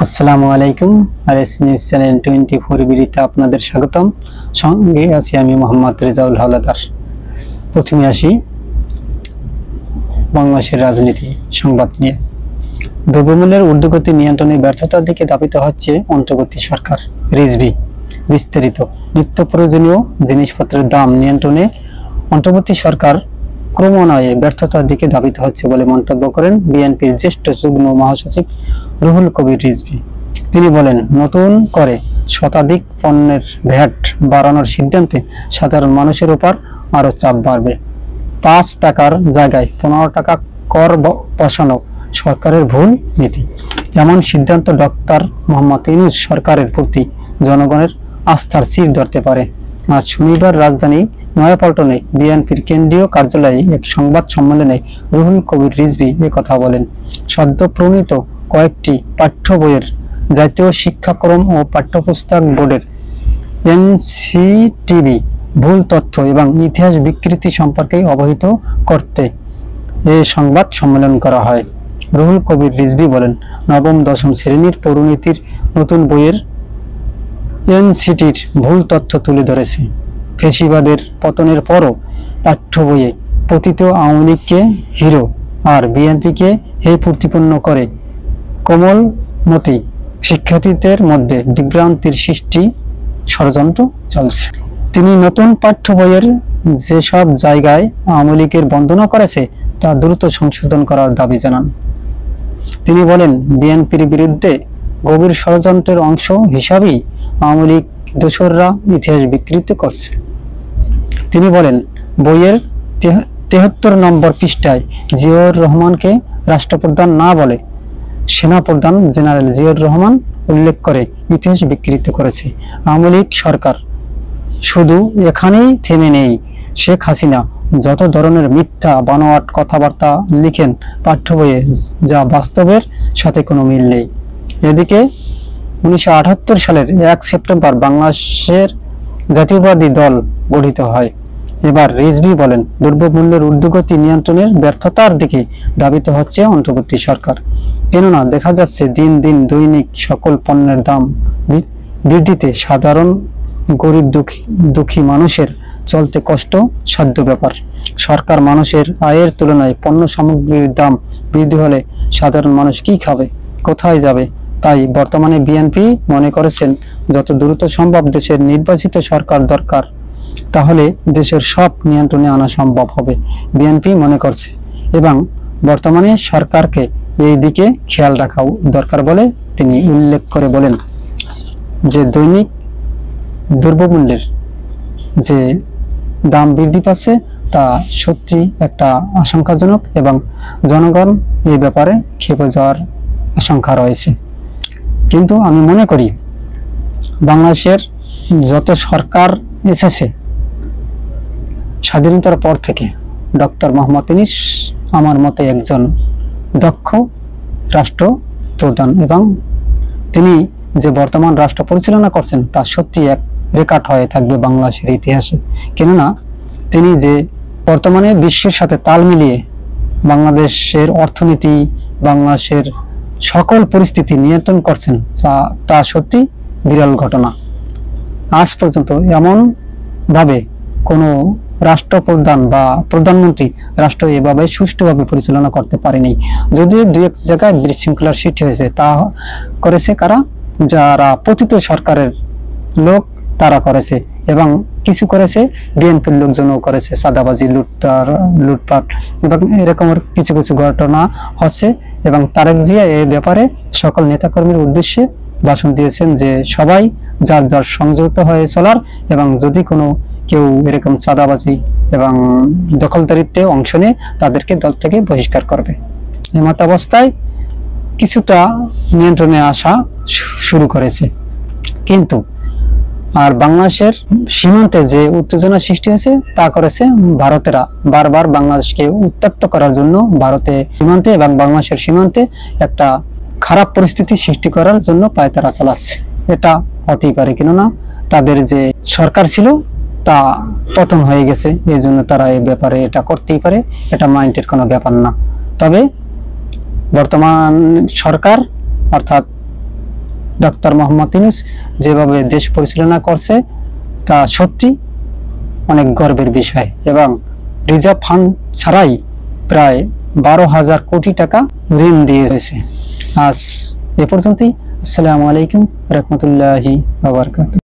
আসসালামু আলাইকুম। RS news channel 24 বিডিতে আপনাদের স্বাগতম। সঙ্গে আছি আমি মোহাম্মদ রেজাউল হাওলাদার। প্রথমে আসি বাংলাদেশের রাজনীতি সংবাদ নিয়ে। দ্রব্যমূল্যের ঊর্ধ্বগতি নিয়ন্ত্রণে ব্যর্থতার দিকে ধাবিত হচ্ছে অন্তর্বর্তী সরকার। রিজভি বিস্তারিত। নিত্য প্রয়োজনীয় জিনিসপত্রের দাম নিয়ন্ত্রণে অন্তর্বর্তী সরকার ক্রমান্বয়ে ব্যর্থতার দিকে ধাবিত হচ্ছে বলে মন্তব্য করেন বিএনপির জ্যেষ্ঠ যুগ্ম মহাসচিব রুহুল কবির রিজভী। তিনি বলেন, নতুন করে শতাধিক পণ্যের ভ্যাট বাড়ানোর সিদ্ধান্তে সাধারণ মানুষের উপর আরো চাপ বাড়বে। 5 টাকার জায়গায় 15 টাকা কর বসানো সরকারের ভুল নীতি। এমন সিদ্ধান্ত ডক্টর মোহাম্মদ ইউনূস সরকারের প্রতি জনগণের আস্থার চির ধরতে পারে। আজ শনিবার রাজধানী নয়াপল্টনে বিএনপির কেন্দ্রীয় কার্যালয়ে এক সংবাদ সম্মেলনে রুহুল কবির রিজভী কথা বলেন। সদ্য প্রণীত কয়েকটি পাঠ্য বইয়ের জাতীয় শিক্ষাক্রম ও পাঠ্যপুস্তক বোর্ডের এনসিটিবি ভুল তথ্য এবং ইতিহাস বিকৃতি সম্পর্কে অবহিত করতে এই সংবাদ সম্মেলন করা হয়। রুহুল কবির রিজভী বলেন, নবম-দশম শ্রেণীর পৌরনীতির নতুন বইয়ের এনসিটির ভুল তথ্য তুলে ধরেছে। ফ্যাসিবাদের পতনের পরও পাঠ্য বইয়ে পতিত আওয়ামী লীগকে হিরো আর বিএনপিকে হে প্রতিপন্ন করে কোমলমতি শিক্ষার্থীদের মধ্যে বিভ্রান্তির সৃষ্টি ষড়যন্ত্র চলছে। তিনি নতুন পাঠ্য বইয়ের যেসব জায়গায় আওয়ামী লীগের বন্দনা করেছে তা দ্রুত সংশোধন করার দাবি জানান। তিনি বলেন, বিএনপির বিরুদ্ধে গভীর ষড়যন্ত্রের অংশ হিসাবেই আওয়ামী লীগ দোসররা ইতিহাস বিকৃত করছে। তিনি বলেন, বইয়ের 73 নম্বর পৃষ্ঠায় জিয়াউর রহমানকে রাষ্ট্রপ্রধান না বলে সেনাপ্রধান জেনারেল জিয়াউর রহমান উল্লেখ করে ইতিহাস বিকৃত করেছে। আওয়ামী লীগ সরকার শুধু এখানেই থেমে নেই। শেখ হাসিনা যত ধরনের মিথ্যা বানোয়াট কথাবার্তা লিখেন পাঠ্য বইয়ে, যা বাস্তবের সাথে কোনো মিল নেই। এদিকে 1978 সালের 1 সেপ্টেম্বর বাংলাদেশের জাতীয়বাদী দল গঠিত হয়। এবার রিজভী বলেন, দ্রব্যমূল্যের ঊর্ধ্বগতি নিয়ন্ত্রণের ব্যর্থতার দিকে ধাবিত হচ্ছে অন্তর্বর্তী সরকার। কেননা দেখা যাচ্ছে দিন দিন দৈনিক সকল পণ্যের দাম বৃদ্ধিতে সাধারণ গরিব দুঃখী মানুষের চলতে কষ্ট সাধ্য ব্যাপার। সরকার মানুষের আয়ের তুলনায় পণ্য সামগ্রীর দাম বৃদ্ধি হলে সাধারণ মানুষ কি খাবে, কোথায় যাবে? তাই বর্তমানে বিএনপি মনে করেছেন যত দ্রুত সম্ভব দেশের নির্বাচিত সরকার দরকার, তাহলে দেশের সব নিয়ন্ত্রণে আনা সম্ভব হবে বিএনপি মনে করছে, এবং বর্তমানে সরকারকে এই দিকে খেয়াল রাখা দরকার বলে তিনি উল্লেখ করে বলেন যে দৈনিক দ্রব্যমূল্যের যে দাম বৃদ্ধি পাচ্ছে তা সত্যি একটা আশঙ্কাজনক এবং জনগণ এই ব্যাপারে ক্ষেপে যাওয়ার আশঙ্কা রয়েছে। কিন্তু আমি মনে করি বাংলাদেশের যত সরকার এসেছে স্বাধীনতার পর থেকে ডক্টর মোহাম্মদ ইউনূস আমার মতে একজন দক্ষ রাষ্ট্রপ্রধান, এবং তিনি যে বর্তমান রাষ্ট্র পরিচালনা করছেন তা সত্যি এক রেকর্ড হয়ে থাকবে বাংলাদেশের ইতিহাসে। কেননা তিনি যে বর্তমানে বিশ্বের সাথে তাল মিলিয়ে বাংলাদেশের অর্থনীতি, বাংলাদেশের সকল পরিস্থিতি নিয়ন্ত্রণ করছেন, তা সত্যি বিরল ঘটনা। আজ পর্যন্ত এমন ভাবে কোনো রাষ্ট্রপ্রধান বা প্রধানমন্ত্রী রাষ্ট্র এভাবে সুষ্ঠুভাবে পরিচালনা করতে পারেনি। যদিও দুই এক জায়গায় বিশৃঙ্খলার সৃষ্টি হয়েছে, তা করেছে কারা? যারা পতিত সরকারের লোক তারা করেছে, এবং কিছু করেছে বিএনপির লোকজনও করেছে, চাঁদাবাজি, লুটপাট, এবং এরকমের কিছু কিছু ঘটনা হচ্ছে। এবং তারেক জিয়া এই ব্যাপারে সকল নেতাকর্মীর উদ্দেশ্যে ভাষণ দিয়েছেন যে সবাই যার যার সংযুক্ত হয়ে চলার, এবং যদি কোনো কেউ এরকম চাঁদাবাজি এবং দখলদারিত্বে অংশ নেয় তাদেরকে দল থেকে বহিষ্কার করবে। এমত অবস্থায় কিছুটা নিয়ন্ত্রণে আসা শুরু করেছে। কিন্তু আর বাংলাদেশের সীমান্তে যে উত্তেজনা সৃষ্টি হয়েছে তা করেছে ভারতেরা। বারবার বাংলাদেশকে উত্তপ্ত করার জন্য ভারতে সীমান্তে এবং বাংলাদেশের সীমান্তে একটা খারাপ পরিস্থিতি সৃষ্টি করার জন্য পায়তারা চালাচ্ছে। এটা হতেই পারে, কেননা তাদের যে সরকার ছিল তা পতন হয়ে গেছে, এই জন্য তারা এই ব্যাপারে এটা করতেই পারে, এটা মাইন্ডের কোনো ব্যাপার না। তবে বর্তমান সরকার অর্থাৎ ডক্টর মোহাম্মদ ইউনূস যেভাবে দেশ পরিচালনা করছে তা সত্যি অনেক গর্বের বিষয়, এবং রিজার্ভ ফান্ড ছাড়াই প্রায় 12,000 কোটি টাকা ঋণ দিয়েছে। আজ এ পর্যন্তই। আসসালামু আলাইকুম রহমতুল্লাহি ওয়া বারাকাতুহু।